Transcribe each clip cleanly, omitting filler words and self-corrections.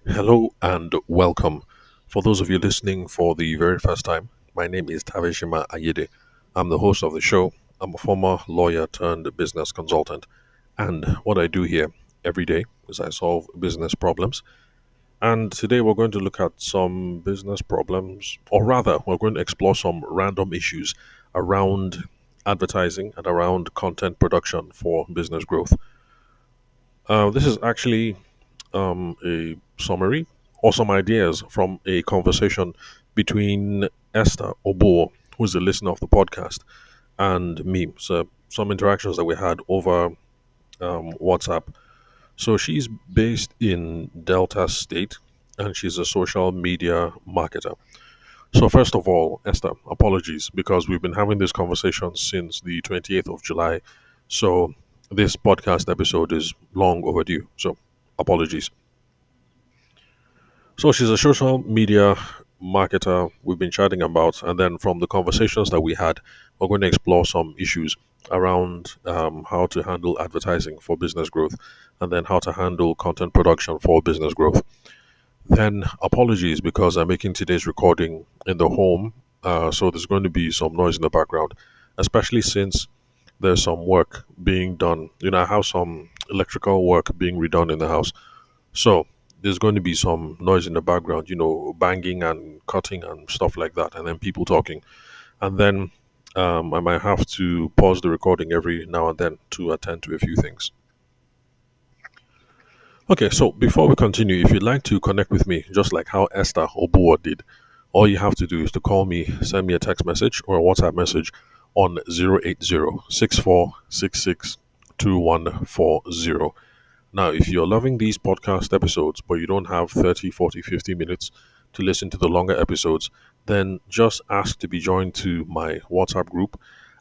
Hello and welcome. For those of you listening for the very first time, my name is Taveshima Ayede. I'm the host of the show. I'm a former lawyer turned business consultant. And what I do here every day is I solve business problems. And today we're going to look at some business problems, or rather, we're going to explore some random issues around advertising and around content production for business growth. This is actually a summary or some ideas from a conversation between Esther Obo, who's the listener of the podcast, and me. So some interactions that we had over WhatsApp. So she's based in Delta State, and she's a social media marketer. So first of all, Esther, apologies because we've been having this conversation since the 28th of July. So this podcast episode is long overdue. So apologies. So she's a social media marketer we've been chatting about, and then from the conversations that we had, we're going to explore some issues around how to handle advertising for business growth, and then how to handle content production for business growth. Then apologies because I'm making today's recording in the home, so there's going to be some noise in the background, especially since there's some work being done. I have some electrical work being redone in the house. So there's going to be some noise in the background, banging and cutting and stuff like that, and then people talking. And then I might have to pause the recording every now and then to attend to a few things. Okay, so before we continue, if you'd like to connect with me, just like how Esther Obuo did, all you have to do is to call me, send me a text message or a WhatsApp message on 080 Now, if you're loving these podcast episodes, but you don't have 30, 40, 50 minutes to listen to the longer episodes, then just ask to be joined to my WhatsApp group.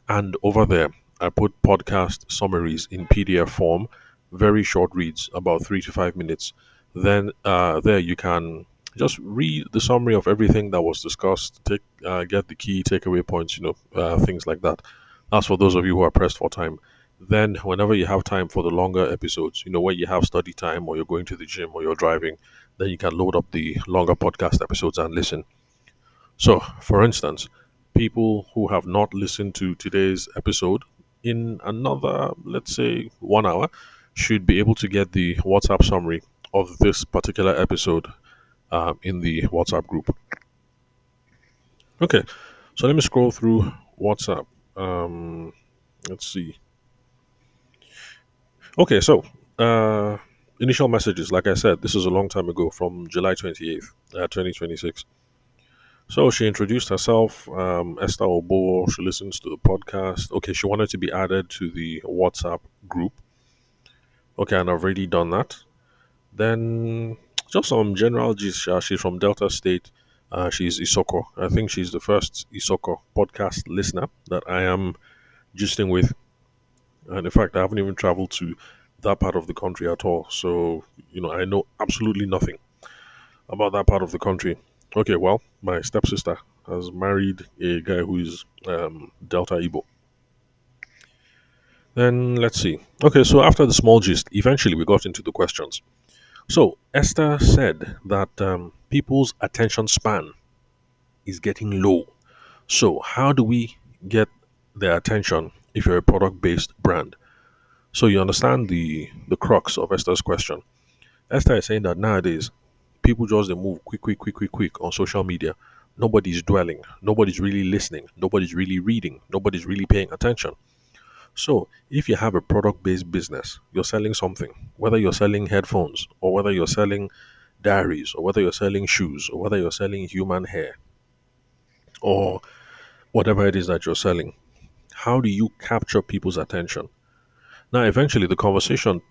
And over there, I put podcast summaries in PDF form, very short reads, about 3 to 5 minutes. Then there you can just read the summary of everything that was discussed, get the key takeaway points, things like that. That's for those of you who are pressed for time. Then, whenever you have time for the longer episodes, when you have study time or you're going to the gym or you're driving, then you can load up the longer podcast episodes and listen. So, for instance, people who have not listened to today's episode in another, let's say, 1 hour, should be able to get the WhatsApp summary of this particular episode in the WhatsApp group. Okay, so let me scroll through WhatsApp. Let's see. Okay, so uh, initial messages, like I said, this is a long time ago from July 28th, 2026. So she introduced herself, Esther Obo. She listens to the podcast. Okay, she wanted to be added to the WhatsApp group. Okay, and I've already done that. Then just some general gist. She's from Delta State. She's Isoko. I think she's the first Isoko podcast listener that I am gisting with. And in fact, I haven't even traveled to that part of the country at all. So, I know absolutely nothing about that part of the country. Okay, well, my stepsister has married a guy who is Delta Igbo. Then let's see. Okay, so after the small gist, eventually we got into the questions. So Esther said that people's attention span is getting low. So how do we get their attention if you're a product-based brand? So you understand the crux of Esther's question. Esther is saying that nowadays people just they move quick, quick, quick, quick, quick on social media. Nobody's dwelling. Nobody's really listening. Nobody's really reading. Nobody's really paying attention. So if you have a product-based business, you're selling something, whether you're selling headphones or whether you're selling diaries or whether you're selling shoes or whether you're selling human hair or whatever it is that you're selling, how do you capture people's attention? Now, eventually, the conversation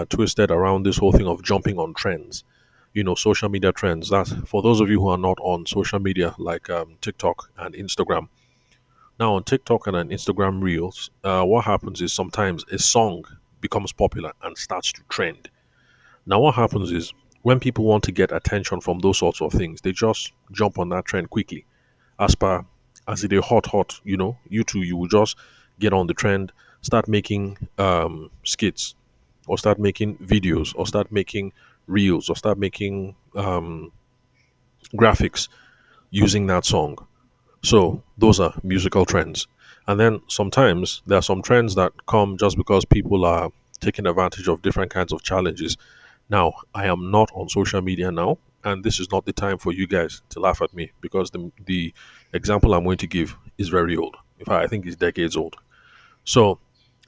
twisted around this whole thing of jumping on trends, social media trends. That for those of you who are not on social media like TikTok and Instagram. Now, on TikTok and on Instagram Reels, what happens is sometimes a song becomes popular and starts to trend. Now, what happens is when people want to get attention from those sorts of things, they just jump on that trend quickly. As per as it is hot, hot, you too, you will just get on the trend, start making skits, or start making videos, or start making reels or start making graphics using that song. So those are musical trends. And then sometimes there are some trends that come just because people are taking advantage of different kinds of challenges. Now, I am not on social media now, and this is not the time for you guys to laugh at me because the example I'm going to give is very old. In fact, I think it's decades old. So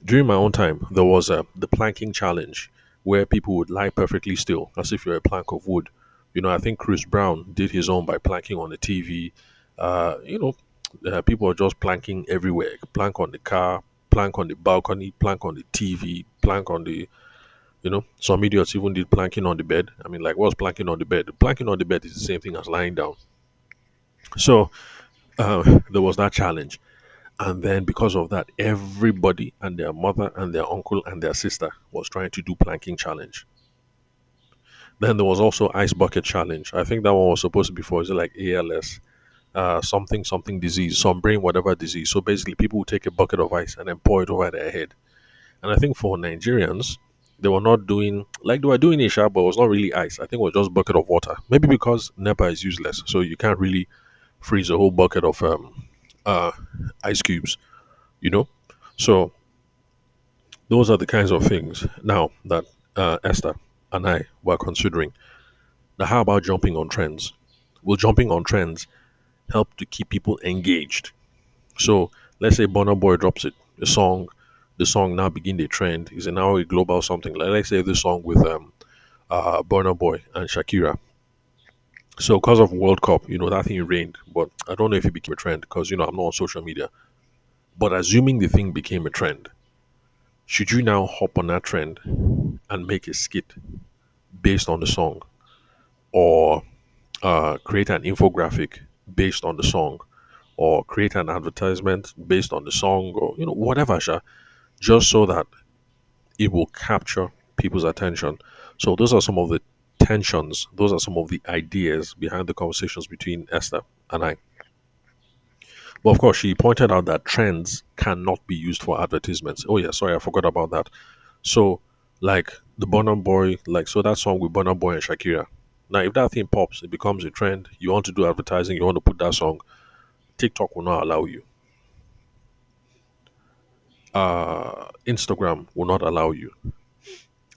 during my own time, there was the planking challenge where people would lie perfectly still as if you're a plank of wood. I think Chris Brown did his own by planking on the TV. People are just planking everywhere. Plank on the car, plank on the balcony, plank on the TV, plank on the, some idiots even did planking on the bed. I mean, like, what's planking on the bed? Planking on the bed is the same thing as lying down. So there was that challenge. And then because of that, everybody and their mother and their uncle and their sister was trying to do planking challenge. Then there was also ice bucket challenge. I think that one was supposed to be for, is it like ALS, something something disease, some brain whatever disease. So basically, people would take a bucket of ice and then pour it over their head. And I think for Nigerians, they were not doing like they were doing it, sha, but it was not really ice. I think it was just bucket of water. Maybe because NEPA is useless, so you can't really freeze a whole bucket of uh, ice cubes. You know, so those are the kinds of things now that Esther and I were considering. Now, how about jumping on trends? Will jumping on trends help to keep people engaged? So let's say Burna Boy drops it, the song now begin the trend. Is it now a global something? Like let's say the song with Burna Boy and Shakira. So because of World Cup, that thing rained, but I don't know if it became a trend because I'm not on social media. But assuming the thing became a trend, should you now hop on that trend and make a skit based on the song, or create an infographic based on the song, or create an advertisement based on the song, or whatever, sha, just so that it will capture people's attention. So those are some of the tensions. Those are some of the ideas behind the conversations between Esther and I. But of course, she pointed out that trends cannot be used for advertisements. Oh yeah, sorry, I forgot about that. So, like the Burna Boy, like so that song with Burna Boy and Shakira. Now, if that thing pops, it becomes a trend. You want to do advertising, you want to put that song. TikTok will not allow you. Instagram will not allow you.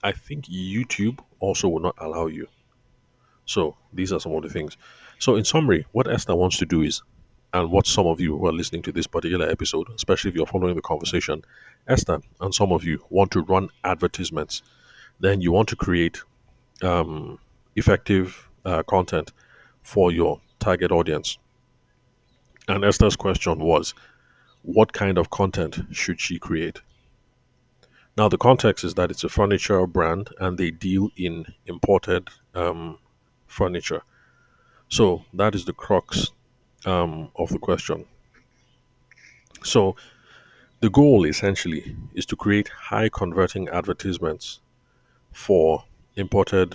I think YouTube also will not allow you. So these are some of the things. So in summary, what Esther wants to do is, and what some of you who are listening to this particular episode, especially if you're following the conversation, Esther and some of you want to run advertisements. Then you want to create effective content for your target audience. And Esther's question was, what kind of content should she create? Now, the context is that it's a furniture brand and they deal in imported furniture. So that is the crux of the question. So the goal essentially is to create high converting advertisements for imported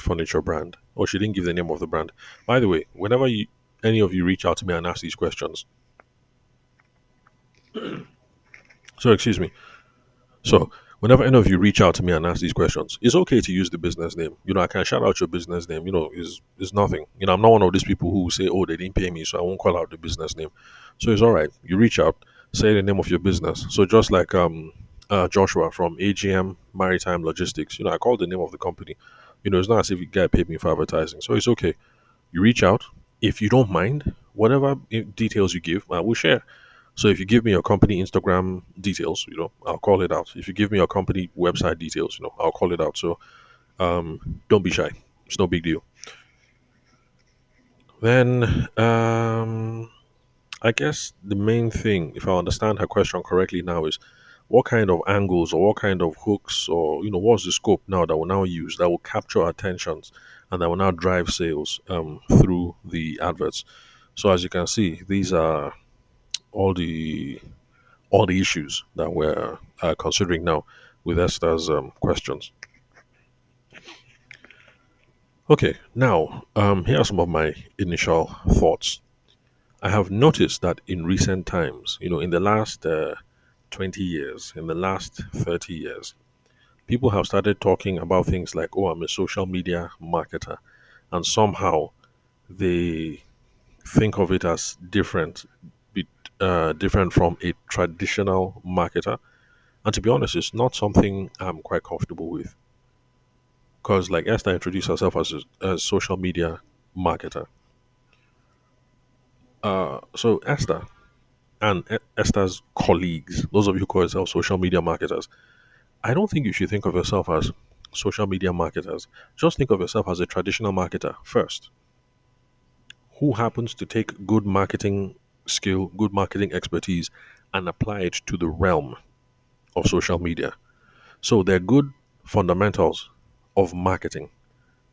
furniture brand. Oh, she didn't give the name of the brand. By the way, whenever any of you reach out to me and ask these questions, so excuse me. So whenever any of you reach out to me and ask these questions, it's okay to use the business name. I can shout out your business name. Is nothing. I'm not one of these people who say, "Oh, they didn't pay me, so I won't call out the business name." So it's all right. You reach out, say the name of your business. So just like Joshua from AGM Maritime Logistics, I called the name of the company. It's not as if you guy paid me for advertising, so it's okay. You reach out. If you don't mind, whatever details you give, I will share. So if you give me your company Instagram details, I'll call it out. If you give me your company website details, I'll call it out. So don't be shy. It's no big deal. Then I guess the main thing, if I understand her question correctly now, is what kind of angles or what kind of hooks or what's the scope now that will now use that will capture attentions and that will now drive sales through the adverts. So as you can see, these are all the issues that we're considering now with Esther's questions. Okay, now here are some of my initial thoughts. I have noticed that in recent times, in the last 20 years, in the last 30 years, People have started talking about things like, oh, I'm a social media marketer. And somehow they think of it as different from a traditional marketer. And to be honest, it's not something I'm quite comfortable with. Because, like Esther introduced herself as a social media marketer. So, Esther and Esther's colleagues, those of you who call yourself social media marketers, I don't think you should think of yourself as social media marketers. Just think of yourself as a traditional marketer first, who happens to take good marketing skill, good marketing expertise, and apply it to the realm of social media. So they're good fundamentals of marketing,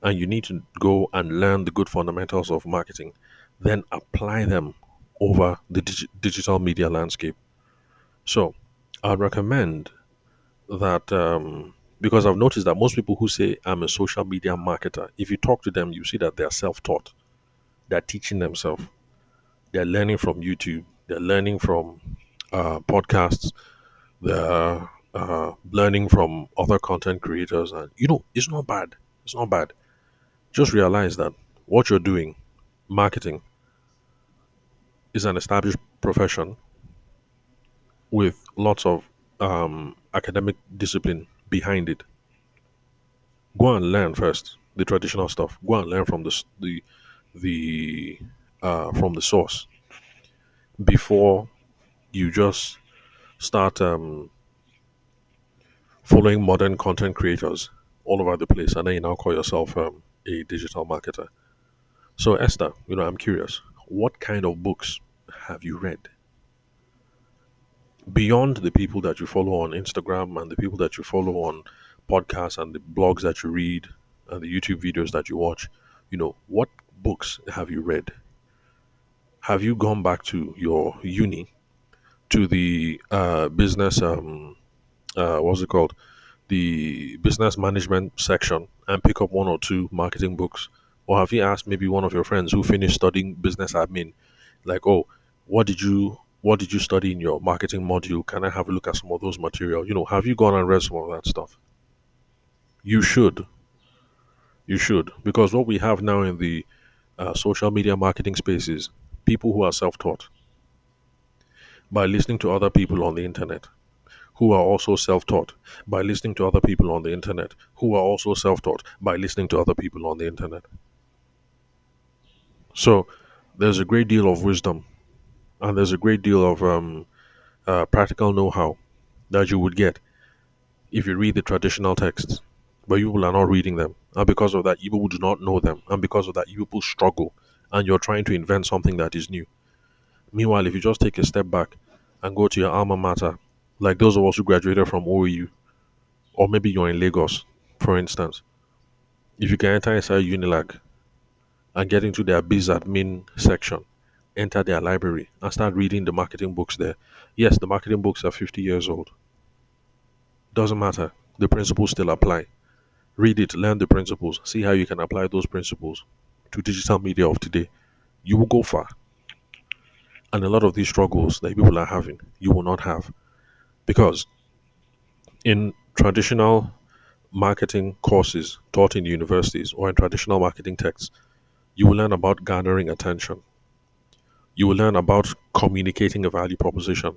and you need to go and learn the good fundamentals of marketing, then apply them over the digital media landscape. So I'd recommend that because I've noticed that most people who say I'm a social media marketer, if you talk to them, you see that they're self taught, they're teaching themselves, they're learning from YouTube, they're learning from podcasts, they're learning from other content creators. And it's not bad. It's not bad. Just realize that what you're doing, marketing, is an established profession with lots of academic discipline behind it. Go and learn first the traditional stuff. Go and learn from the from the source before you just start following modern content creators all over the place, and then you now call yourself a digital marketer. So, Esther, I'm curious. What kind of books have you read beyond the people that you follow on Instagram and the people that you follow on podcasts and the blogs that you read and the YouTube videos that you watch? What books have you read? Have you gone back to your uni, to the business, what's it called? The business management section and pick up one or two marketing books? Or have you asked maybe one of your friends who finished studying business admin, like, oh, what did you study in your marketing module? Can I have a look at some of those material? Have you gone and read some of that stuff? You should. You should. Because what we have now in the social media marketing space is people who are self taught by listening to other people on the internet, who are also self taught by listening to other people on the internet, who are also self taught by listening to other people on the internet. So there's a great deal of wisdom and there's a great deal of practical know how that you would get if you read the traditional texts. But you people are not reading them. And because of that, you people do not know them. And because of that, you people struggle. And you're trying to invent something that is new. Meanwhile, if you just take a step back and go to your alma mater, like those of us who graduated from OAU, or maybe you're in Lagos, for instance, if you can enter inside Unilag and get into their biz admin section, enter their library and start reading the marketing books there. Yes, the marketing books are 50 years old. Doesn't matter. The principles still apply. Read it, learn the principles, see how you can apply those principles to digital media of today. You will go far. And a lot of these struggles that people are having, you will not have. Because in traditional marketing courses taught in universities or in traditional marketing texts, you will learn about garnering attention. You will learn about communicating a value proposition.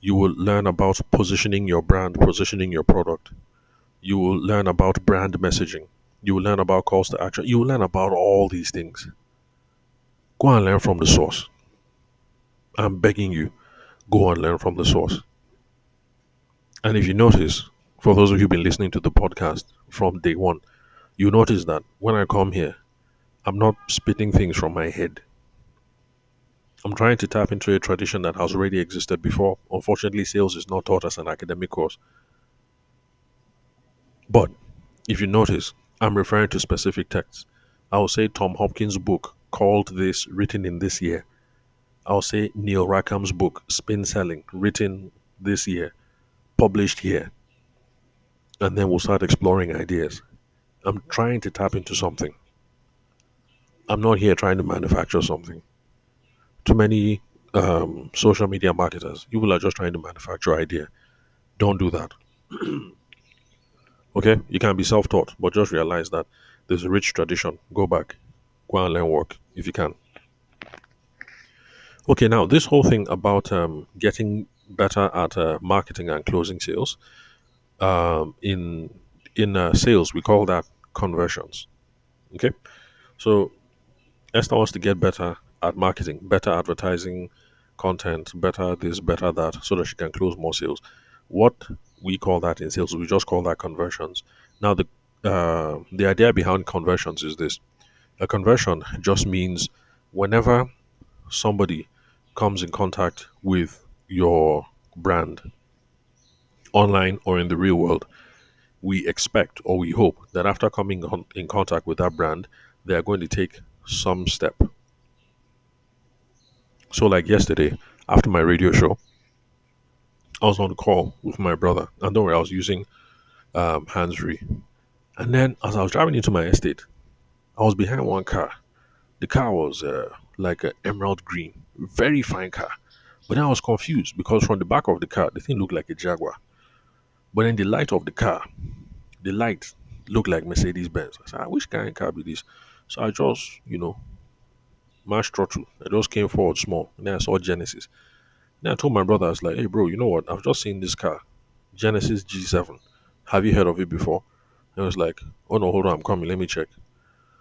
You will learn about positioning your brand, positioning your product. You will learn about brand messaging. You will learn about calls to action. You will learn about all these things. Go and learn from the source. I'm begging you, go and learn from the source. And if you notice, for those of you who've been listening to the podcast from day one, you notice that when I come here, I'm not spitting things from my head. I'm trying to tap into a tradition that has already existed before. Unfortunately, sales is not taught as an academic course. But if you notice, I'm referring to specific texts. I'll say Tom Hopkins' book called this, written in this year. I'll say Neil Rackham's book, Spin Selling, written this year, published here. And then we'll start exploring ideas. I'm trying to tap into something. I'm not here trying to manufacture something. Too many social media marketers, people are just trying to manufacture idea. Don't do that. Okay, you can be self-taught, but just realize that there's a rich tradition. Go back, go and learn work if you can. Okay, now this whole thing about getting better at marketing and closing sales. In sales, we call that conversions. Okay, so Esther wants to get better at marketing, better advertising content, better this, better that, so that she can close more sales. What we call that in sales, we just call that conversions. Now, the idea behind conversions is this: a conversion just means whenever somebody comes in contact with your brand online or in the real world, we expect or we hope that after coming in contact with that brand, they are going to take some step. So, like yesterday, after my radio show, I was on a call with my brother, and don't worry, I was using hands free. And then, as I was driving into my estate, I was behind one car. The car was like an emerald green, very fine car. But then I was confused because from the back of the car, the thing looked like a Jaguar. But then the light of the car, the light looked like Mercedes Benz. I said, which kind of car be this? So I just, mashed throttle. I just came forward small. And then I saw Genesis. Then I told my brother, I was like, hey, bro, you know what? I've just seen this car, Genesis G7. Have you heard of it before? And I was like, oh no, hold on, I'm coming. Let me check.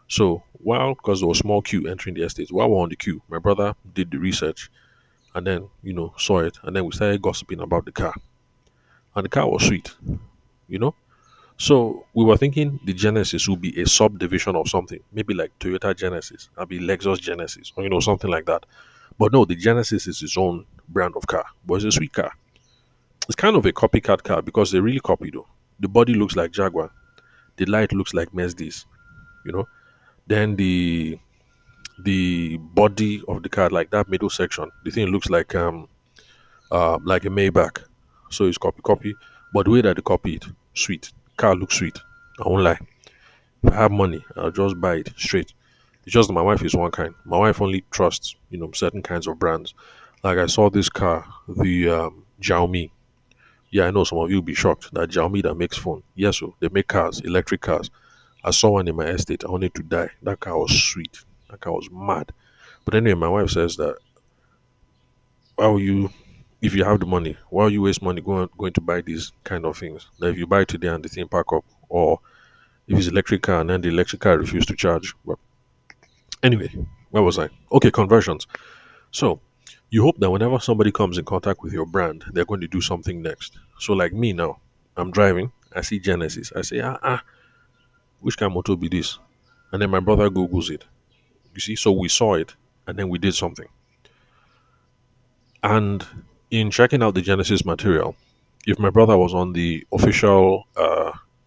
So while, because there was a small queue entering the estate, while we're on the queue, my brother did the research and then, saw it. And then we started gossiping about the car. And the car was sweet, you know? So we were thinking the Genesis would be a subdivision of something, maybe like Toyota Genesis, maybe Lexus Genesis, or something like that. But no, the Genesis is its own brand of car, but it's a sweet car. It's kind of a copycat car because they really copy though. The body looks like Jaguar, the light looks like Mercedes, you know. Then the body of the car, like that middle section, the thing looks like a Maybach. So it's copy, but the way that they copy it, sweet. Car looks sweet. I won't lie. If I have money, I'll just buy it straight. It's just my wife is one kind. My wife only trusts, certain kinds of brands. Like I saw this car, the Xiaomi. Yeah, I know some of you will be shocked that Xiaomi that makes phone. Yes, so they make cars, electric cars. I saw one in my estate. I wanted to die. That car was sweet. That car was mad. But anyway, my wife says that why will you, if you have the money, why will you waste money going to buy these kind of things? That if you buy today and the thing pack up, or if it's electric car and then the electric car refuse to charge. But anyway, where was I? Okay, conversions. So you hope that whenever somebody comes in contact with your brand, they're going to do something next. So like me now, I'm driving, I see Genesis, I say, which kind of motor be this? And then my brother Googles it. You see, so we saw it and then we did something. And in checking out the Genesis material, if my brother was on the official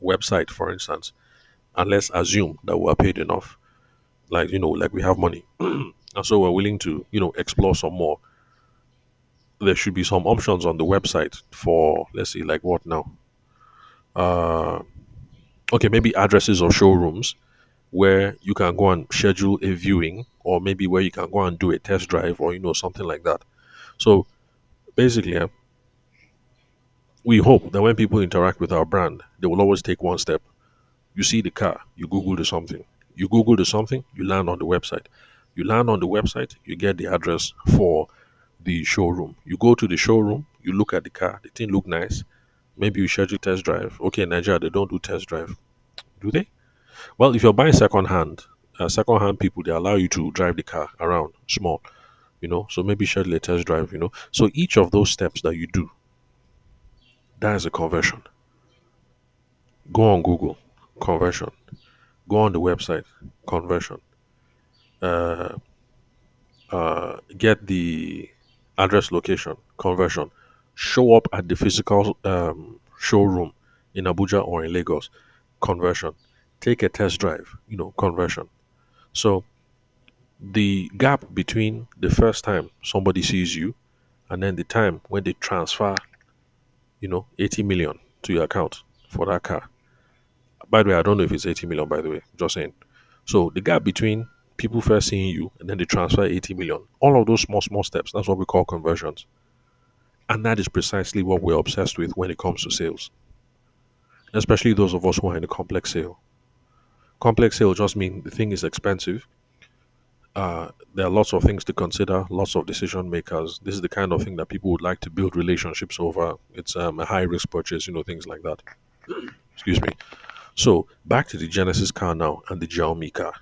website, for instance, and let's assume that we're paid enough, like we have money, and so we're willing to, explore some more. There should be some options on the website for, let's see, like what now? Uh, okay, maybe addresses or showrooms where you can go and schedule a viewing, or maybe where you can go and do a test drive, or something like that. So basically, we hope that when people interact with our brand, they will always take one step. You see the car, you Google the something. You Google the something, you land on the website. You land on the website, you get the address for the showroom. You go to the showroom, you look at the car, the thing look nice. Maybe you schedule test drive. Okay, in Nigeria, they don't do test drive. Do they? Well, if you're buying second hand people, they allow you to drive the car around small, so maybe schedule a test drive. So each of those steps that you do, that is a conversion. Go on Google, conversion. Go on the website, conversion. Uh, get the address location, conversion. Show up at the physical showroom in Abuja or in Lagos, conversion. Take a test drive, conversion. So the gap between the first time somebody sees you and then the time when they transfer, 80 million to your account for that car. By the way, I don't know if it's 80 million, by the way, just saying. So the gap between people first seeing you and then they transfer 80 million, all of those small, small steps, that's what we call conversions. And that is precisely what we're obsessed with when it comes to sales. especially those of us who are in a complex sale. Complex sale just means the thing is expensive. There are lots of things to consider, lots of decision makers. This is the kind of thing that people would like to build relationships over. It's a high risk purchase, things like that. Excuse me. So back to the Genesis car now and the Xiaomi car.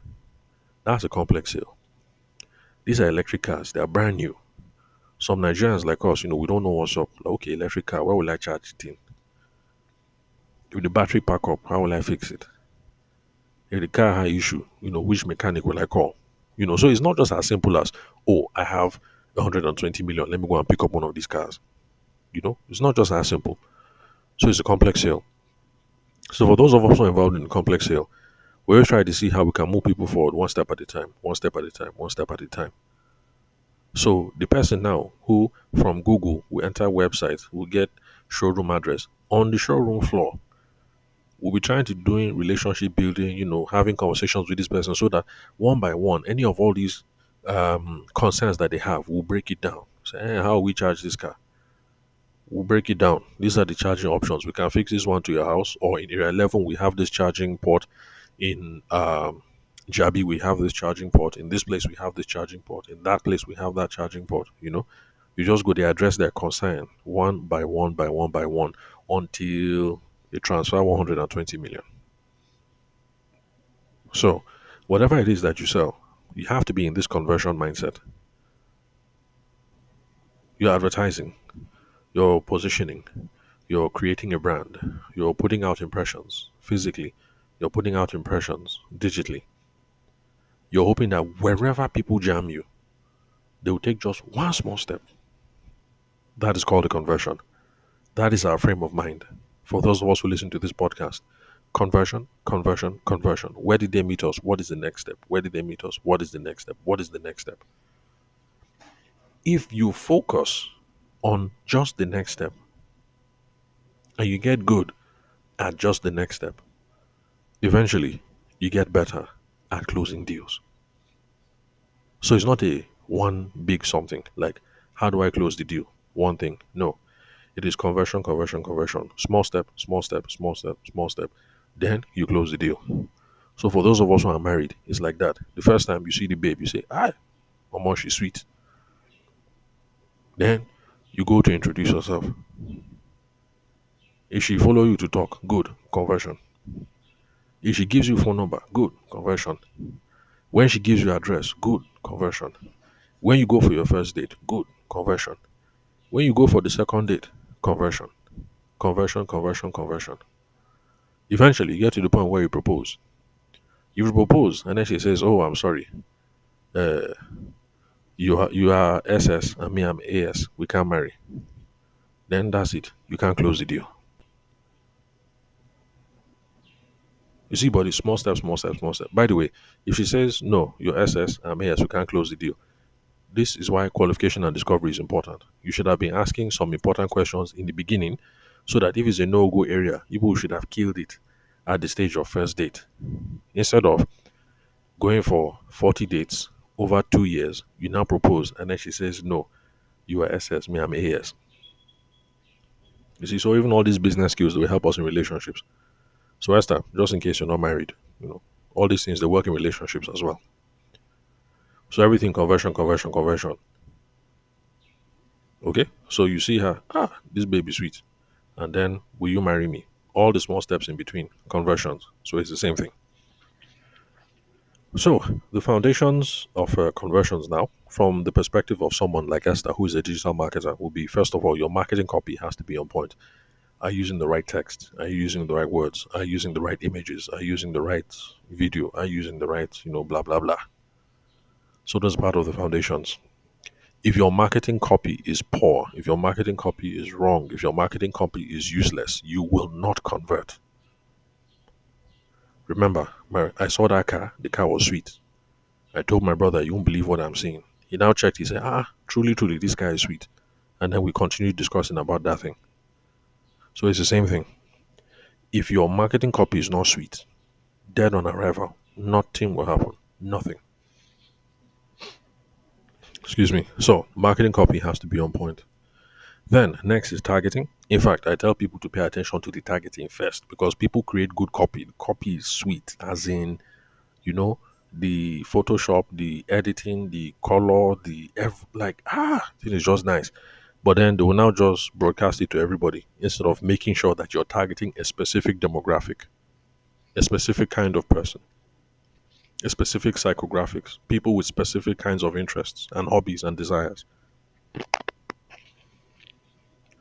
That's a complex sale. These are electric cars. They are brand new. Some Nigerians like us, we don't know what's up. Like, okay, electric car, where will I charge it in? If the battery pack up, how will I fix it? If the car has issue, which mechanic will I call? So it's not just as simple as, oh, I have 120 million, let me go and pick up one of these cars. It's not just as simple. So it's a complex sale. So for those of us who are involved in complex sale, we always try to see how we can move people forward one step at a time, one step at a time, one step at a time. So the person now who from Google will enter website will get showroom address on the showroom floor. We'll be trying to doing relationship building, having conversations with this person so that one by one, any of all these concerns that they have, we'll break it down. Say, how we charge this car? We'll break it down. These are the charging options. We can fix this one to your house, or in area 11, we have this charging port. In Jabi, we have this charging port. In this place, we have this charging port. In that place, we have that charging port. You just go, they address their concern one by one by one by one until they transfer 120 million. So, whatever it is that you sell, you have to be in this conversion mindset. You're advertising, you're positioning, you're creating a brand, you're putting out impressions physically, you're putting out impressions digitally. You're hoping that wherever people jam you, they will take just one small step. That is called a conversion. That is our frame of mind. For those of us who listen to this podcast, conversion, conversion, conversion. Where did they meet us? What is the next step? Where did they meet us? What is the next step? What is the next step? If you focus on just the next step and you get good at just the next step, eventually you get better at closing deals. So it's not a one big something like, how do I close the deal? One thing. No. It is conversion, conversion, conversion. Small step, small step, small step, small step. Then you close the deal. So for those of us who are married, it's like that. The first time you see the babe, you say, "Hi, Mama, she's sweet." Then you go to introduce yourself. If she follow you to talk, good, conversion. If she gives you phone number, good, conversion. When she gives you address, good, conversion. When you go for your first date, good, conversion. When you go for the second date, conversion. Conversion, conversion, conversion. Eventually, you get to the point where you propose. You propose, and then she says, "Oh, I'm sorry. Uh, you are SS and me I'm AS. We can't marry." Then that's it. You can't close the deal. You see, buddy, small steps, small steps, small steps. By the way, if she says no, you're SS, I'm AS, we can't close the deal. This is why qualification and discovery is important. You should have been asking some important questions in the beginning so that if it's a no-go area, people should have killed it at the stage of first date. Instead of going for 40 dates over 2 years, you now propose and then she says, no, you are SS, me, I'm AS. You see, so even all these business skills will help us in relationships. So, Esther, just in case you're not married, all these things, they work in relationships as well. So, everything conversion, conversion, conversion. Okay? So, you see her, this baby sweet. And then, will you marry me? All the small steps in between, conversions. So, it's the same thing. So, the foundations of conversions now, from the perspective of someone like Esther, who is a digital marketer, will be first of all, your marketing copy has to be on point. Are you using the right text? Are you using the right words? Are you using the right images? Are you using the right video? Are you using the right, blah, blah, blah? So, that's part of the foundations. If your marketing copy is poor, if your marketing copy is wrong, if your marketing copy is useless, you will not convert. Remember, I saw that car, the car was sweet. I told my brother, you won't believe what I'm seeing. He now checked, he said, truly, truly, this guy is sweet. And then we continued discussing about that thing. So it's the same thing. If your marketing copy is not sweet, dead on arrival, nothing will happen. Nothing. Excuse me. So marketing copy has to be on point. Then next is targeting. In fact, I tell people to pay attention to the targeting first because people create good copy. The copy is sweet, as in, you know, the Photoshop, the editing, the color, it is just nice. But then they will now just broadcast it to everybody instead of making sure that you're targeting a specific demographic, a specific kind of person, a specific psychographics, people with specific kinds of interests and hobbies and desires.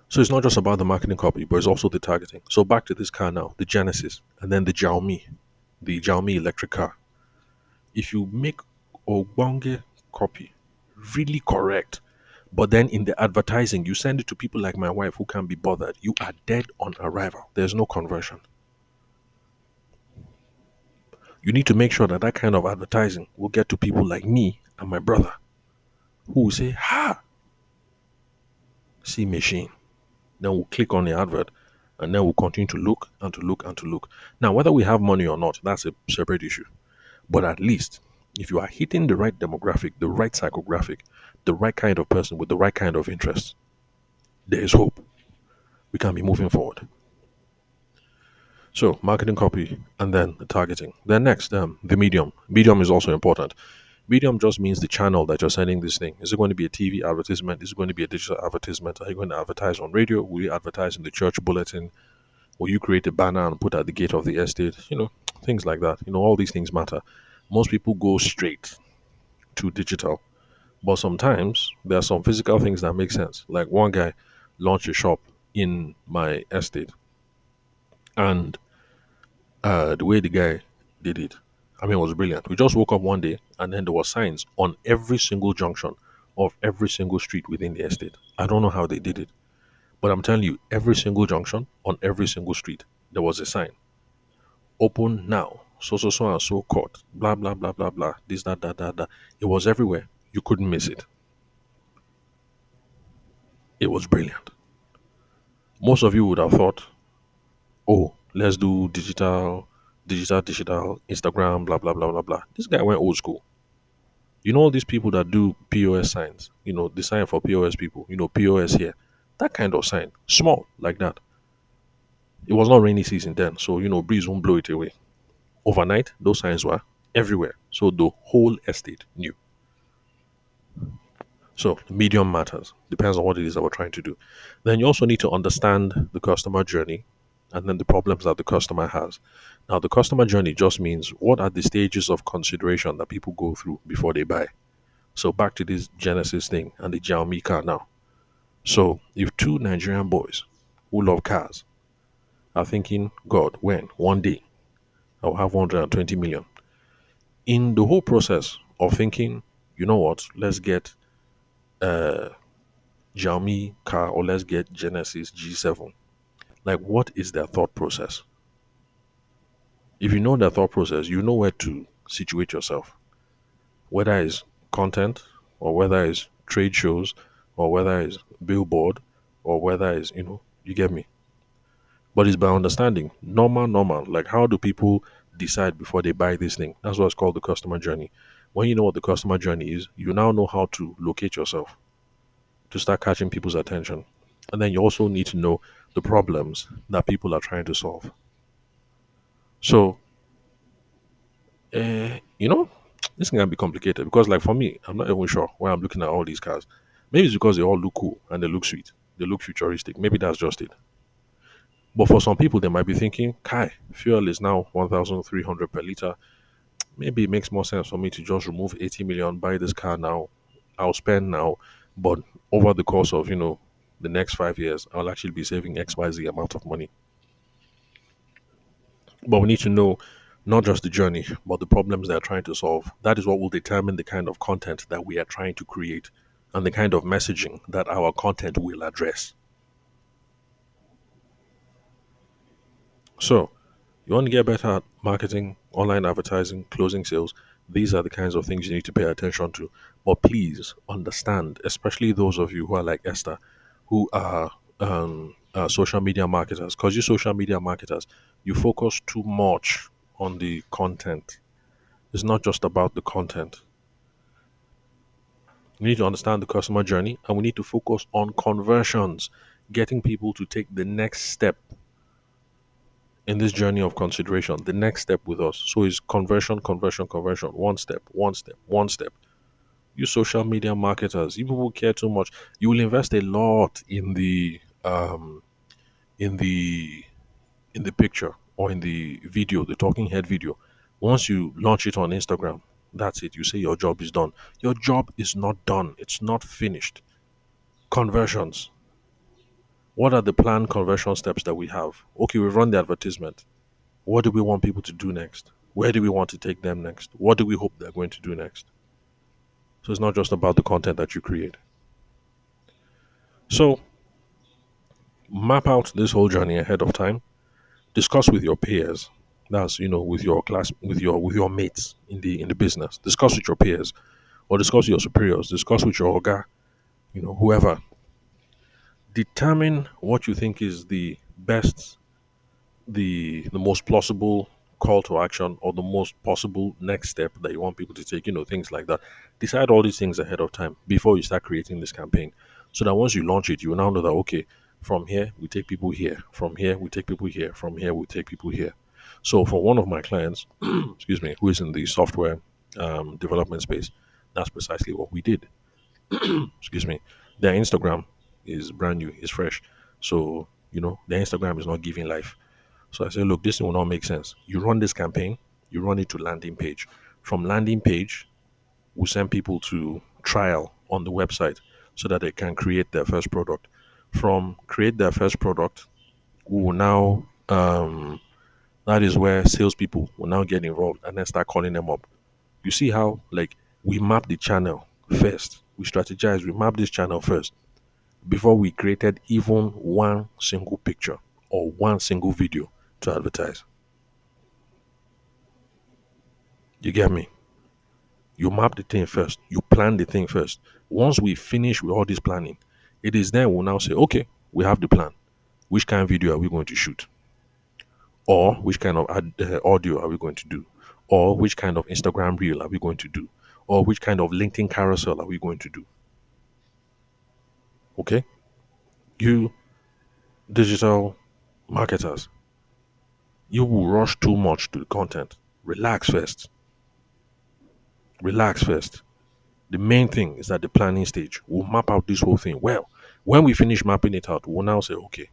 So it's not just about the marketing copy, but it's also the targeting. So back to this car now, the Genesis, and then the Xiaomi electric car. If you make Obonge copy really correct, but then in the advertising you send it to people like my wife who can't be bothered, you are dead on arrival. There's no conversion. You need to make sure that that kind of advertising will get to people like me and my brother who will say, "Ha, see machine." Then we'll click on the advert and then we'll continue to look and to look and to look. Now, whether we have money or not, that's a separate issue. But at least if you are hitting the right demographic, the right psychographic, the right kind of person with the right kind of interest, there is hope. We can be moving forward. So, marketing copy and then the targeting. Then next, the medium. Medium is also important. Medium just means the channel that you're sending this thing. Is it going to be a TV advertisement? Is it going to be a digital advertisement? Are you going to advertise on radio? Will you advertise in the church bulletin? Will you create a banner and put at the gate of the estate? Things like that. All these things matter. Most people go straight to digital, but sometimes there are some physical things that make sense. Like one guy launched a shop in my estate, and the way the guy did it, I mean, it was brilliant. We just woke up one day, and then there were signs on every single junction of every single street within the estate. I don't know how they did it, but I'm telling you, every single junction on every single street, there was a sign: "Open now." So so so and so court. Blah blah blah blah blah. This that that that that. It was everywhere. You couldn't miss it. It was brilliant. Most of you would have thought, "Oh, let's do digital, Instagram, blah blah blah blah blah." This guy went old school. All these people that do POS signs, the sign for POS people, POS here, that kind of sign, small like that. It was not rainy season then, so breeze won't blow it away. Overnight, those signs were everywhere, so the whole estate knew. So medium matters, depends on what it is that we're trying to do. Then you also need to understand the customer journey and then the problems that the customer has. Now, the customer journey just means what are the stages of consideration that people go through before they buy. So back to this Genesis thing and the Xiaomi car now. So if two Nigerian boys who love cars are thinking, God, when one day I'll have 120 million, in the whole process of thinking, you know what, let's get a Xiaomi car or let's get Genesis G7. Like, what is their thought process? If you know their thought process, you know where to situate yourself, whether it's content or whether it's trade shows or whether it's billboard or whether it's, you get me. But it's by understanding normal. Like, how do people decide before they buy this thing? That's what's called the customer journey. When you know what the customer journey is, you now know how to locate yourself to start catching people's attention. And then you also need to know the problems that people are trying to solve. So, you know, this can be complicated because, like, for me, I'm not even sure why I'm looking at all these cars. Maybe it's because they all look cool and they look sweet, they look futuristic. Maybe that's just it. But for some people, they might be thinking, Kai, fuel is now 1,300 per liter. Maybe it makes more sense for me to just remove 80 million, buy this car now. I'll spend now, but over the course of, the next 5 years, I'll actually be saving XYZ amount of money. But we need to know not just the journey, but the problems they're trying to solve. That is what will determine the kind of content that we are trying to create and the kind of messaging that our content will address. So, you want to get better at marketing, online advertising, closing sales. These are the kinds of things you need to pay attention to. But please understand, especially those of you who are like Esther, who are social media marketers, because you social media marketers, you focus too much on the content. It's not just about the content. We need to understand the customer journey, and we need to focus on conversions, getting people to take the next step in this journey of consideration, the next step with us. So it's conversion, conversion, conversion, one step, one step, one step. You social media marketers, you people care too much. You will invest a lot in the in the picture or in the video, the talking head video. Once you launch it on Instagram, that's it. You say your job is done. Your job is not done. It's not finished. Conversions. What are the planned conversion steps that we have? Okay, we've run the advertisement. What do we want people to do next? Where do we want to take them next? What do we hope they're going to do next? So it's not just about the content that you create. So map out this whole journey ahead of time. Discuss with your peers. That's with your class, with your mates in the business. Discuss with your peers, or discuss with your superiors. Discuss with your oga, whoever. Determine what you think is the best, the most plausible call to action, or the most possible next step that you want people to take. Things like that. Decide all these things ahead of time before you start creating this campaign, so that once you launch it, you will now know that, okay, from here we take people here, from here we take people here, from here we take people here. So for one of my clients, excuse me, who is in the software development space, that's precisely what we did. Excuse me. Their Instagram is brand new, is fresh. So, their Instagram is not giving life. So I said, look, this will not make sense. You run this campaign, you run it to landing page. From landing page, we send people to trial on the website so that they can create their first product. From create their first product, we will now that is where salespeople will now get involved and then start calling them up. You see how, like, we map the channel first. We strategize, we map this channel first before we created even one single picture or one single video to advertise. You get me? You map the thing first, you plan the thing first. Once we finish with all this planning, it is then we'll now say, okay, we have the plan. Which kind of video are we going to shoot? Or which kind of audio are we going to do? Or which kind of Instagram reel are we going to do? Or which kind of LinkedIn carousel are we going to do? Okay? You digital marketers, you will rush too much to the content. Relax first. Relax first. The main thing is at the planning stage. We'll map out this whole thing. Well, when we finish mapping it out, we'll now say, okay,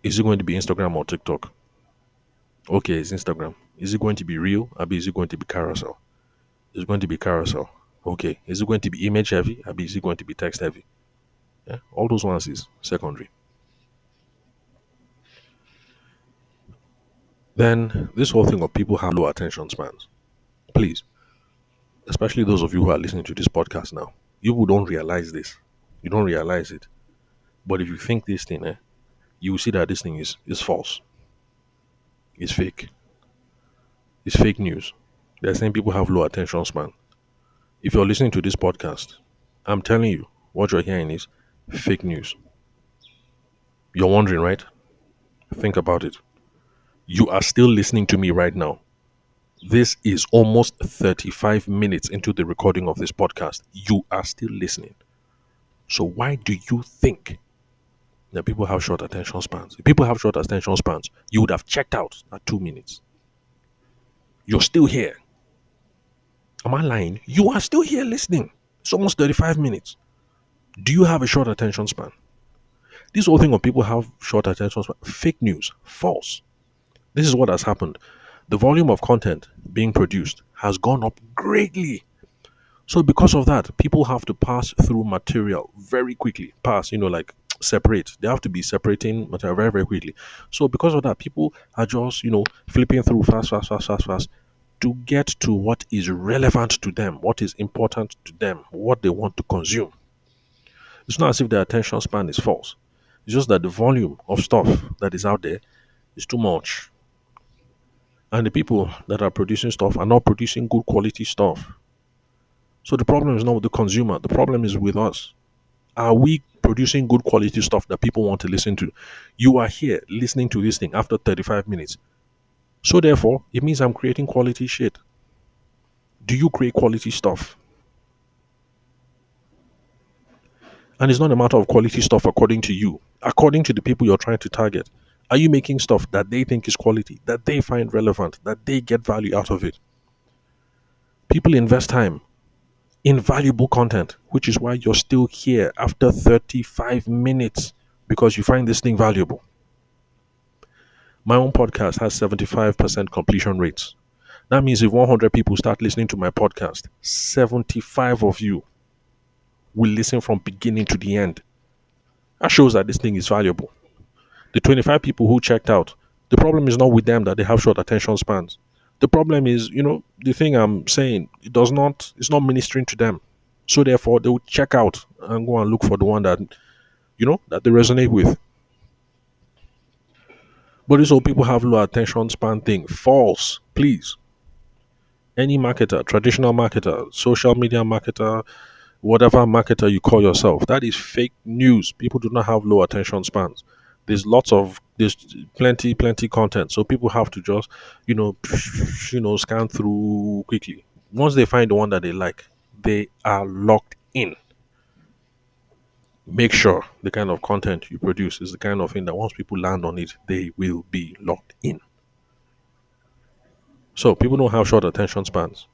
is it going to be Instagram or TikTok? Okay, it's Instagram. Is it going to be real? Or is it going to be carousel? It's going to be carousel. Okay. Is it going to be image heavy? Or is it going to be text heavy? Yeah, all those ones is secondary. Then this whole thing of people have low attention spans. Please, especially those of you who are listening to this podcast now, you who don't realize this. You don't realize it. But if you think this thing, you will see that this thing is false. It's fake. It's fake news. They're saying people have low attention span. If you're listening to this podcast, I'm telling you, what you're hearing is fake news. You're wondering, right? Think about it. You are still listening to me right now. This is almost 35 minutes into the recording of this podcast. You are still listening. So why do you think that people have short attention spans? If people have short attention spans, you would have checked out at 2 minutes. You're still here. Am I lying? You are still here listening. It's almost 35 minutes. Do you have a short attention span? This whole thing of people have short attention span, fake news, false. This is what has happened. The volume of content being produced has gone up greatly. So because of that, people have to pass through material very quickly. Like separate. They have to be separating material very, very quickly. So because of that, people are just, flipping through fast, fast, fast, fast, fast to get to what is relevant to them, what is important to them, what they want to consume. It's not as if their attention span is false. It's just that the volume of stuff that is out there is too much. And the people that are producing stuff are not producing good quality stuff. So the problem is not with the consumer. The problem is with us. Are we producing good quality stuff that people want to listen to? You are here listening to this thing after 35 minutes. So therefore, it means I'm creating quality shit. Do you create quality stuff? And it's not a matter of quality stuff according to you, according to the people you're trying to target. Are you making stuff that they think is quality, that they find relevant, that they get value out of it? People invest time in valuable content, which is why you're still here after 35 minutes because you find this thing valuable. My own podcast has 75% completion rates. That means if 100 people start listening to my podcast, 75 of you will listen from beginning to the end. That shows that this thing is valuable. The 25 people who checked out, the problem is not with them that they have short attention spans. The problem is, the thing I'm saying, it's not ministering to them. So therefore, they will check out and go and look for the one that, that they resonate with. But this whole people have low attention span thing, false, please. Any marketer, traditional marketer, social media marketer, whatever marketer you call yourself, that is fake news. People do not have low attention spans. There's plenty content, so people have to just scan through quickly. Once they find the one that they like, they are locked in. Make sure the kind of content you produce is the kind of thing that once people land on it, they will be locked in. So people don't have short attention spans.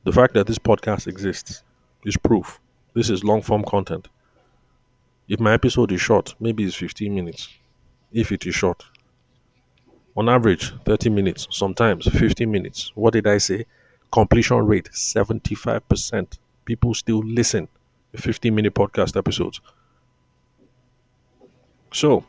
The fact that this podcast exists is proof. This is long form content. If my episode is short, maybe it's 15 minutes. If it is short, on average 30 minutes, sometimes 15 minutes. What did I say? Completion rate 75%. People still listen to 15-minute podcast episodes. So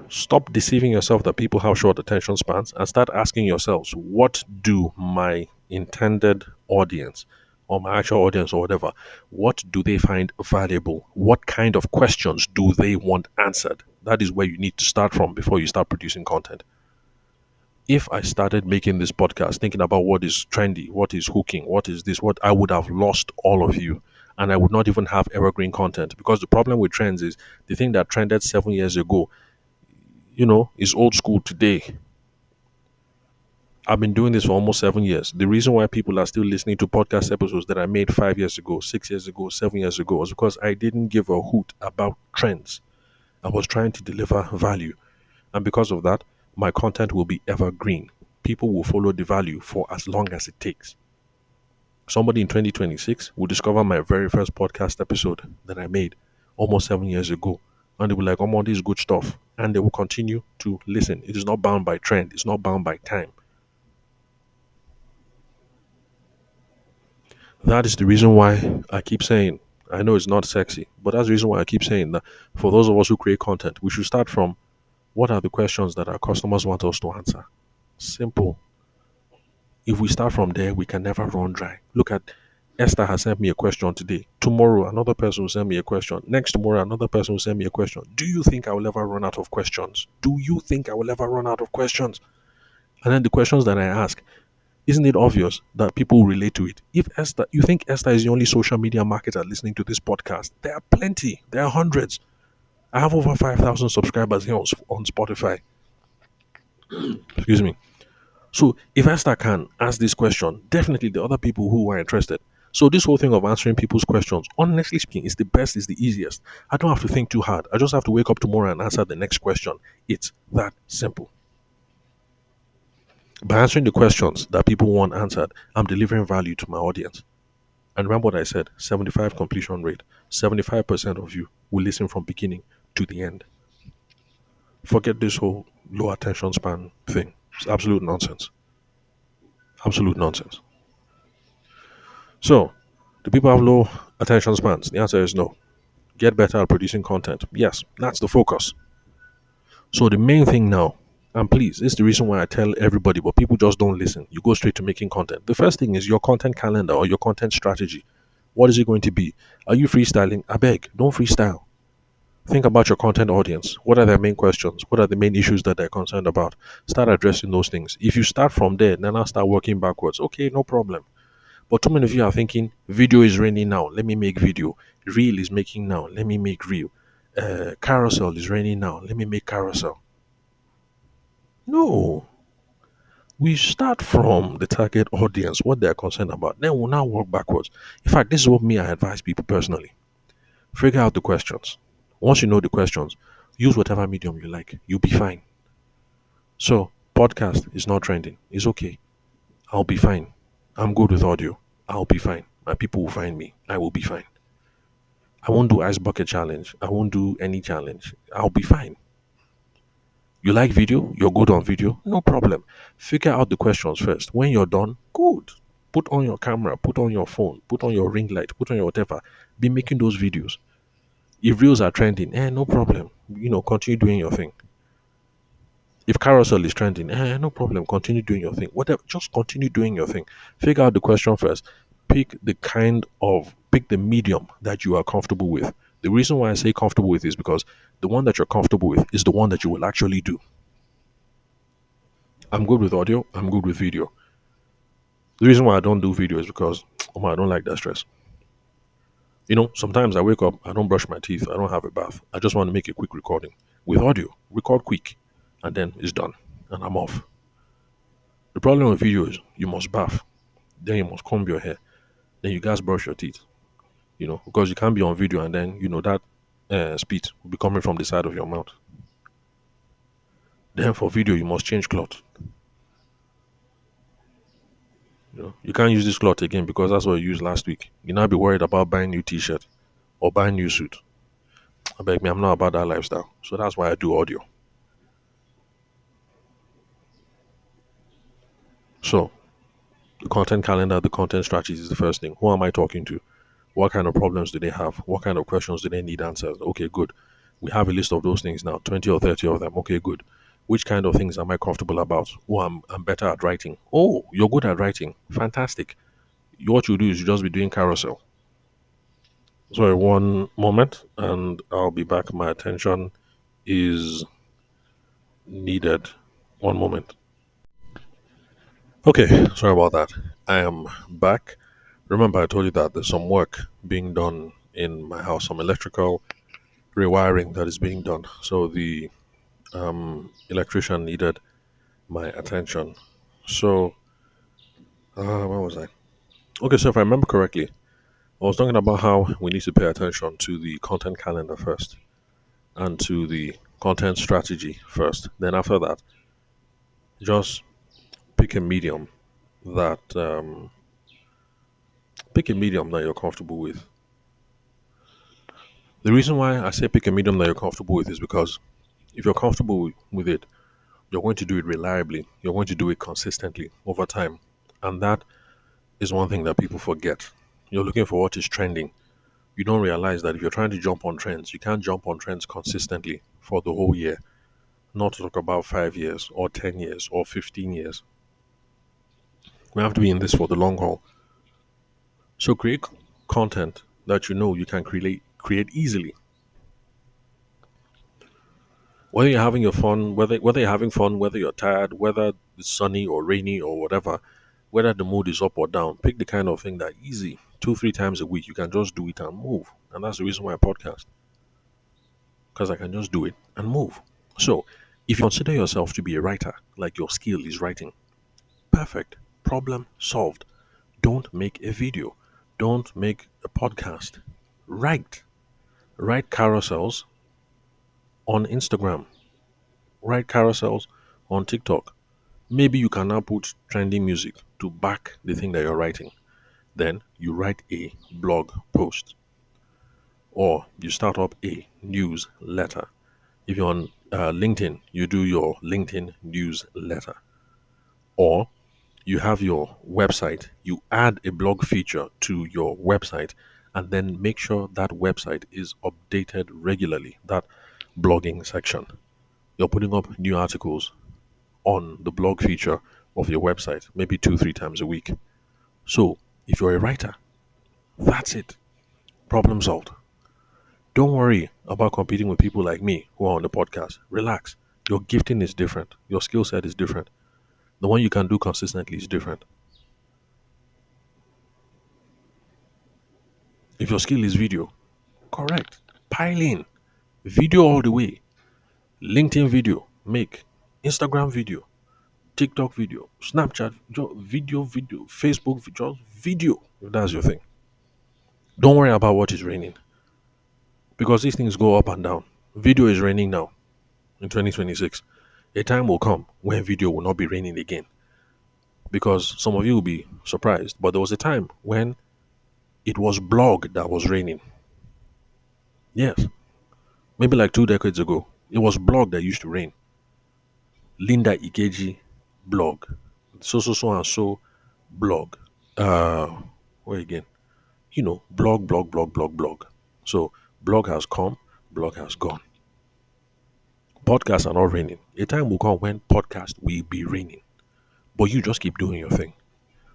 stop deceiving yourself that people have short attention spans and start asking yourselves, what do my intended audience or my actual audience or whatever, what do they find valuable? What kind of questions do they want answered? That is where you need to start from before you start producing content. If I started making this podcast thinking about what is trendy, what is hooking, what is this, what I would have lost all of you. And I would not even have evergreen content, because the problem with trends is the thing that trended 7 years ago, is old school today. I've been doing this for almost 7 years. The reason why people are still listening to podcast episodes that I made 5 years ago, 6 years ago, 7 years ago was because I didn't give a hoot about trends. I was trying to deliver value. And because of that, my content will be evergreen. People will follow the value for as long as it takes. Somebody in 2026 will discover my very first podcast episode that I made almost 7 years ago. And they will be like, oh, this is good stuff. And they will continue to listen. It is not bound by trend. It's not bound by time. That is the reason why I keep saying, I know it's not sexy, but that's the reason why I keep saying that for those of us who create content, we should start from what are the questions that our customers want us to answer. Simple. If we start from there, we can never run dry. Look at Esther has sent me a question today. Tomorrow, another person will send me a question. Next tomorrow, another person will send me a question. Do you think I will ever run out of questions? Do you think I will ever run out of questions? And then the questions that I ask, isn't it obvious that people relate to it? If you think Esther is the only social media marketer listening to this podcast, there are plenty. There are hundreds. I have over 5,000 subscribers here on Spotify. Excuse me. So if Esther can ask this question, definitely the other people who are interested. So this whole thing of answering people's questions, honestly speaking, is the best, is the easiest. I don't have to think too hard. I just have to wake up tomorrow and answer the next question. It's that simple. By answering the questions that people want answered, I'm delivering value to my audience. And remember what I said, 75 completion rate. 75% of you will listen from beginning to the end. Forget this whole low attention span thing. It's absolute nonsense. Absolute nonsense. So, do people have low attention spans? The answer is no. Get better at producing content. Yes, that's the focus. So the main thing now, and please, this is the reason why I tell everybody, but people just don't listen. You go straight to making content. The first thing is your content calendar or your content strategy. What is it going to be? Are you freestyling? I beg, don't freestyle. Think about your content audience. What are their main questions? What are the main issues that they're concerned about? Start addressing those things. If you start from there, then I'll start working backwards. Okay, no problem. But too many of you are thinking, video is raining now, let me make video. Reel is making now, let me make reel. Carousel is raining now, let me make carousel. No. We start from the target audience, what they're concerned about. Then we'll now work backwards. In fact, this is what me I advise people personally. Figure out the questions. Once you know the questions, use whatever medium you like. You'll be fine. So, podcast is not trending. It's okay. I'll be fine. I'm good with audio. I'll be fine. My people will find me. I will be fine. I won't do ice bucket challenge. I won't do any challenge. I'll be fine. You like video? You're good on video? No problem. Figure out the questions first. When you're done, good. Put on your camera, put on your phone, put on your ring light, put on your whatever. Be making those videos. If reels are trending, no problem. Continue doing your thing. If carousel is trending, no problem. Continue doing your thing. Whatever, just continue doing your thing. Figure out the question first. Pick the medium that you are comfortable with. The reason why I say comfortable with is because the one that you're comfortable with is the one that you will actually do. I'm good with audio. I'm good with video. The reason why I don't do video is because I don't like that stress. Sometimes I wake up, I don't brush my teeth, I don't have a bath. I just want to make a quick recording. With audio, record quick, and then it's done, and I'm off. The problem with video is you must bath, then you must comb your hair, then you guys brush your teeth. Because you can't be on video and then that spit will be coming from the side of your mouth. Then for video, you must change cloth. You can't use this cloth again because that's what you used last week. You now be worried about buying new t-shirt or buying new suit. I beg me, I'm not about that lifestyle. So that's why I do audio. So the content calendar, the content strategy is the first thing. Who am I talking to? What kind of problems do they have? What kind of questions do they need answers? Okay, good. We have a list of those things now, 20 or 30 of them. Okay, good. Which kind of things am I comfortable about? Oh, I'm better at writing. Oh, you're good at writing. Fantastic. What you do is you just be doing carousel. Sorry, one moment, and I'll be back. My attention is needed. One moment. Okay, sorry about that. I am back. Remember, I told you that there's some work being done in my house, some electrical rewiring that is being done. So the electrician needed my attention. So, where was I? Okay, so if I remember correctly, I was talking about how we need to pay attention to the content calendar first and to the content strategy first. Then after that, just pick a medium that you're comfortable with. The reason why I say pick a medium that you're comfortable with is because if you're comfortable with it, you're going to do it reliably. You're going to do it consistently over time. And that is one thing that people forget. You're looking for what is trending. You don't realize that if you're trying to jump on trends, you can't jump on trends consistently for the whole year. Not to talk about 5 years or 10 years or 15 years. We have to be in this for the long haul. So create content that you can create easily. Whether you're having your fun, whether you're having fun, whether you're tired, whether it's sunny or rainy or whatever, whether the mood is up or down, pick the kind of thing that easy. 2-3 times a week, you can just do it and move. And that's the reason why I podcast. Because I can just do it and move. So if you consider yourself to be a writer, like your skill is writing, perfect. Problem solved. Don't make a video. Don't make a podcast. Write. Write carousels on Instagram. Write carousels on TikTok. Maybe you can now put trending music to back the thing that you're writing. Then you write a blog post or you start up a newsletter. If you're on LinkedIn, you do your LinkedIn newsletter. Or you have your website, you add a blog feature to your website, and then make sure that website is updated regularly, that blogging section. You're putting up new articles on the blog feature of your website, maybe 2-3 times a week. So if you're a writer, that's it. Problem solved. Don't worry about competing with people like me who are on the podcast. Relax. Your gifting is different. Your skill set is different. The one you can do consistently is different. If your skill is video, correct. Pile in. Video all the way. LinkedIn video, make. Instagram video, TikTok video, Snapchat video, Facebook video, if that's your thing. Don't worry about what is raining. because these things go up and down. Video is raining now in 2026. A time will come when video will not be raining again, because some of you will be surprised, but there was a time when it was blog that was raining. Yes, maybe like 2 decades ago, it was blog that used to reign. Linda Ikeji blog, so and so blog. Uh, where again? Blog. So blog has come, blog has gone. Podcasts are not raining. A time will come when podcast will be raining, but you just keep doing your thing.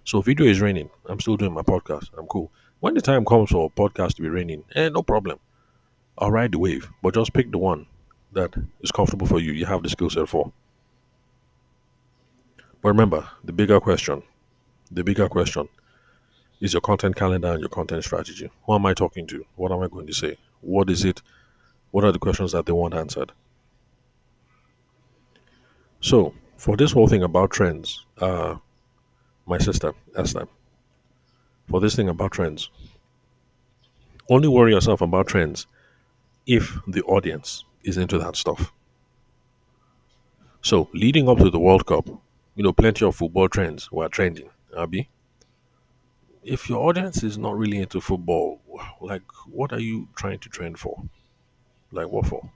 So video is raining. I'm still doing my podcast. I'm cool. When the time comes for podcast to be raining, no problem. I'll ride the wave, but just pick the one that is comfortable for you. You have the skill set for. But remember, the bigger question is your content calendar and your content strategy. Who am I talking to? What am I going to say? What is it? What are the questions that they want answered? So, for this whole thing about trends, my sister, Esther, for this thing about trends, only worry yourself about trends if the audience is into that stuff. So, leading up to the World Cup, plenty of football trends were trending. Abi, if your audience is not really into football, like, what are you trying to trend for? Like, what for?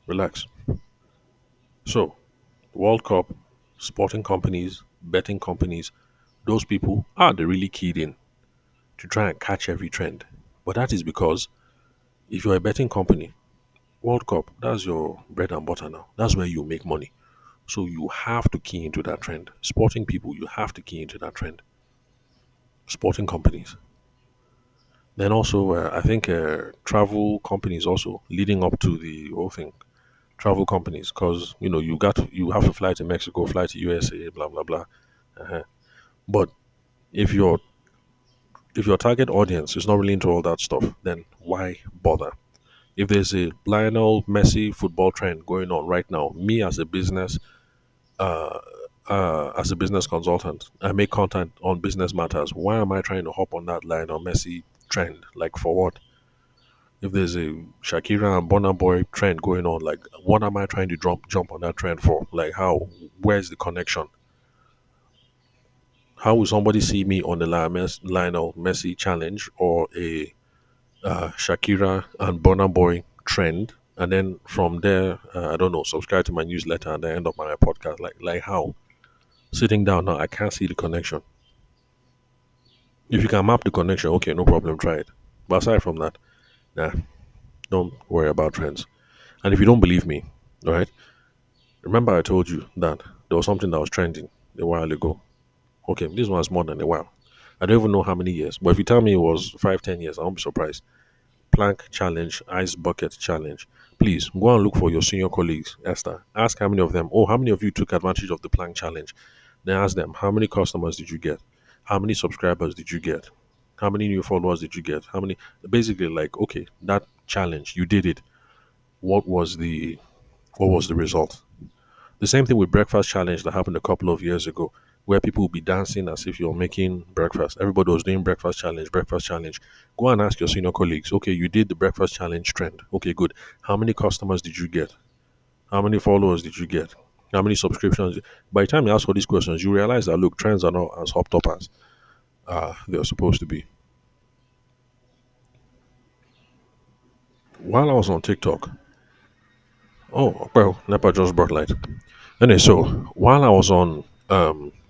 Relax. So, World Cup, sporting companies, betting companies, those people are they really keyed in to try and catch every trend. But that is because if you're a betting company, World Cup, that's your bread and butter now. That's where you make money. So you have to key into that trend. Sporting people, you have to key into that trend. Sporting companies. Then also, I think travel companies also leading up to the whole thing. Travel companies, because you have to fly to Mexico, fly to USA, blah blah blah. uh But if your target audience is not really into all that stuff, then why bother? If there's a Lionel Messi football trend going on right now, me uh, as a business consultant, I make content on business matters. Why am I trying to hop on that Lionel Messi trend? Like for what? If there's a Shakira and Burna Boy trend going on, like what am I trying to jump on that trend for? Like how? Where's the connection? How will somebody see me on the Lionel Messi challenge or a Shakira and Burna Boy trend, and then from there, I don't know, subscribe to my newsletter and then end up on my podcast? Like how? Sitting down now, I can't see the connection. If you can map the connection, okay, no problem, try it. But aside from that, nah, don't worry about trends. And if you don't believe me, all right, remember I told you that there was something that was trending a while ago. Okay, this one's more than a while. I don't even know how many years, but if you tell me it was 5, 10 years, I won't be surprised. Plank challenge, ice bucket challenge. Please go and look for your senior colleagues, Esther. Ask how many of them, how many of you took advantage of the plank challenge? Then ask them, how many customers did you get? How many subscribers did you get? How many new followers did you get? How many? Basically, like, okay, that challenge, you did it. What was the result? The same thing with breakfast challenge that happened a couple of years ago, where people will be dancing as if you're making breakfast. Everybody was doing breakfast challenge, breakfast challenge. Go and ask your senior colleagues, okay, you did the breakfast challenge trend. Okay, good. How many customers did you get? How many followers did you get? How many subscriptions? By the time you ask all these questions, you realize that look, trends are not as hopped up as they're supposed to be. While I was on TikTok, oh well, Nepa just brought light. Anyway, so while I was on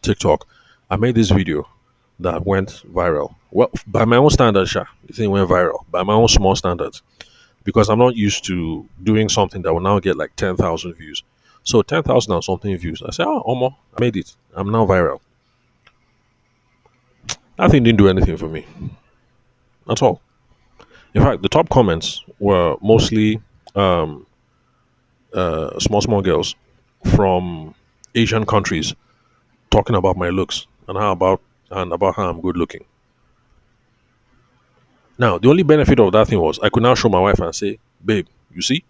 TikTok, I made this video that went viral. Well, by my own standards, the thing went viral by my own small standards, because I'm not used to doing something that will now get like 10,000 views. So 10,000 and something views. I said, oh, Omo, I made it. I'm now viral. That thing didn't do anything for me at all. In fact, the top comments were mostly um, small girls from Asian countries talking about my looks and about how I'm good looking. Now, the only benefit of that thing was I could now show my wife and say, "Babe, you see,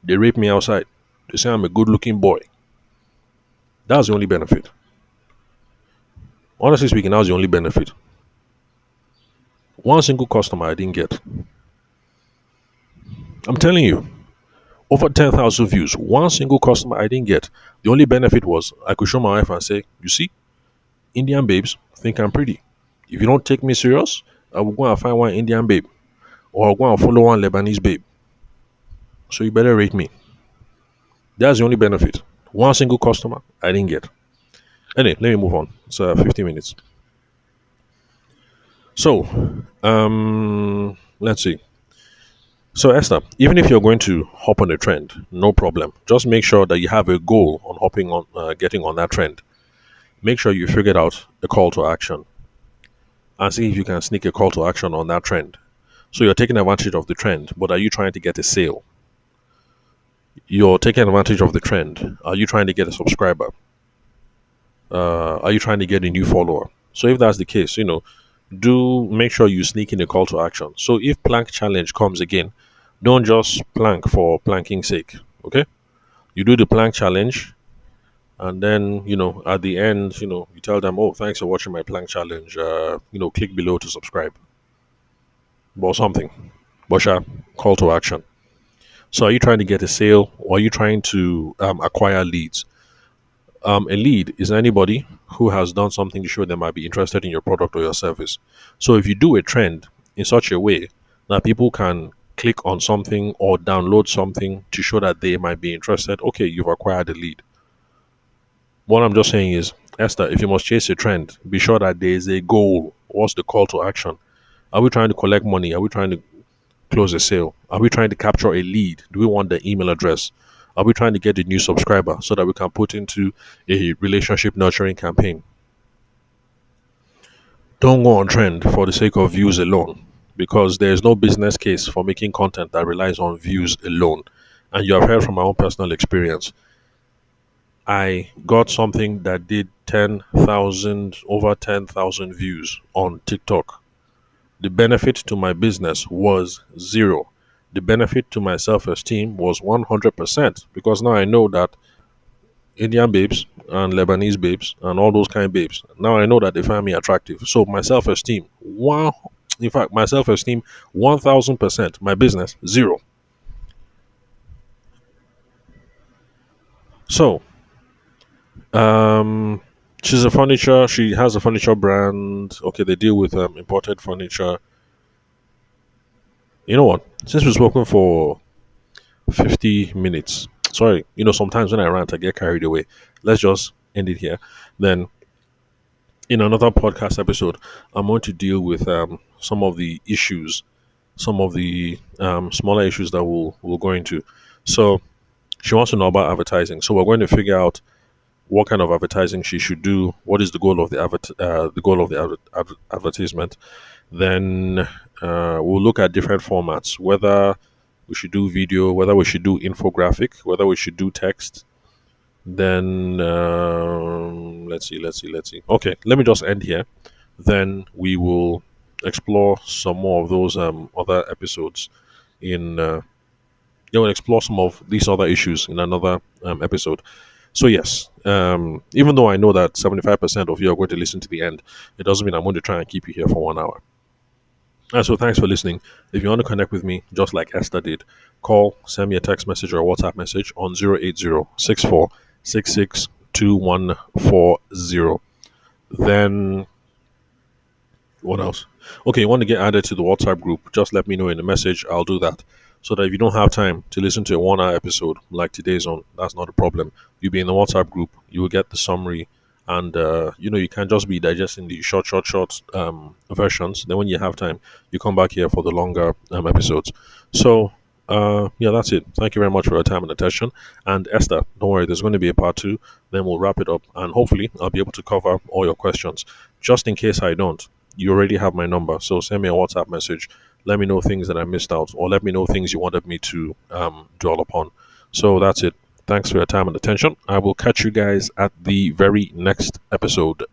they raped me outside. They say I'm a good looking boy." That's the only benefit. Honestly speaking, that was the only benefit. One single customer I didn't get. I'm telling you, over 10,000 views. One single customer I didn't get. The only benefit was I could show my wife and say, you see, Indian babes think I'm pretty. If you don't take me serious, I will go and find one Indian babe or I'll go and follow one Lebanese babe. So you better rate me. That's the only benefit. One single customer I didn't get. Anyway, let me move on. It's 50 minutes. So, let's see. So, Esther, even if you're going to hop on a trend, no problem. Just make sure that you have a goal on hopping on, getting on that trend. Make sure you figured out a call to action and see if you can sneak a call to action on that trend. So, you're taking advantage of the trend, but are you trying to get a sale? You're taking advantage of the trend. Are you trying to get a subscriber? Are you trying to get a new follower? So, if that's the case, do make sure you sneak in a call to action. So if plank challenge comes again, don't just plank for planking's sake. Okay, you do the plank challenge, and then at the end, you tell them, "Oh, thanks for watching my plank challenge. Click below to subscribe or something." But call to action. So are you trying to get a sale, or are you trying to acquire leads? A lead is anybody who has done something to show they might be interested in your product or your service. So if you do a trend in such a way that people can click on something or download something to show that they might be interested, okay, you've acquired a lead. What I'm just saying is, Esther, if you must chase a trend, be sure that there is a goal. What's the call to action? Are we trying to collect money? Are we trying to close a sale? Are we trying to capture a lead? Do we want the email address? Are we trying to get a new subscriber so that we can put into a relationship nurturing campaign? Don't go on trend for the sake of views alone, because there is no business case for making content that relies on views alone. And you have heard from my own personal experience. I got something that did 10,000, over 10,000 views on TikTok. The benefit to my business was zero. The benefit to my self esteem was 100%, because now I know that Indian babes and Lebanese babes and all those kind of babes, now I know that they find me attractive. So my self esteem, in fact, my self esteem, 1000%. My business, zero. So, um, she has a furniture brand. Okay, they deal with imported furniture. You know what? Since we've spoken for 50 minutes, sorry, sometimes when I rant, I get carried away. Let's just end it here. Then, in another podcast episode, I'm going to deal with some of the issues, some of the smaller issues that we'll go into. So, she wants to know about advertising. So, we're going to figure out what kind of advertising she should do. What is the goal of the advertisement? Then we'll look at different formats, whether we should do video, whether we should do infographic, whether we should do text. Then let's see. Okay, let me just end here. Then we will explore some more of those other episodes in. We'll explore some of these other issues in another episode. So yes, even though I know that 75% of you are going to listen to the end, it doesn't mean I'm going to try and keep you here for 1 hour. And so thanks for listening. If you want to connect with me, just like Esther did, call, send me a text message or a WhatsApp message on 080-6466-2140. Then what else? Okay, you want to get added to the WhatsApp group, just let me know in the message. I'll do that. So that if you don't have time to listen to a 1 hour episode like today's on, that's not a problem. You'll be in the WhatsApp group, you will get the summary, and you can just be digesting the short versions. Then when you have time, you come back here for the longer episodes. So that's it. Thank you very much for your time and attention. And Esther, don't worry, there's going to be a part 2. Then we'll wrap it up, and hopefully I'll be able to cover all your questions. Just in case I don't, you already have my number, so send me a WhatsApp message. Let me know things that I missed out, or let me know things you wanted me to dwell upon. So that's it. Thanks for your time and attention. I will catch you guys at the very next episode.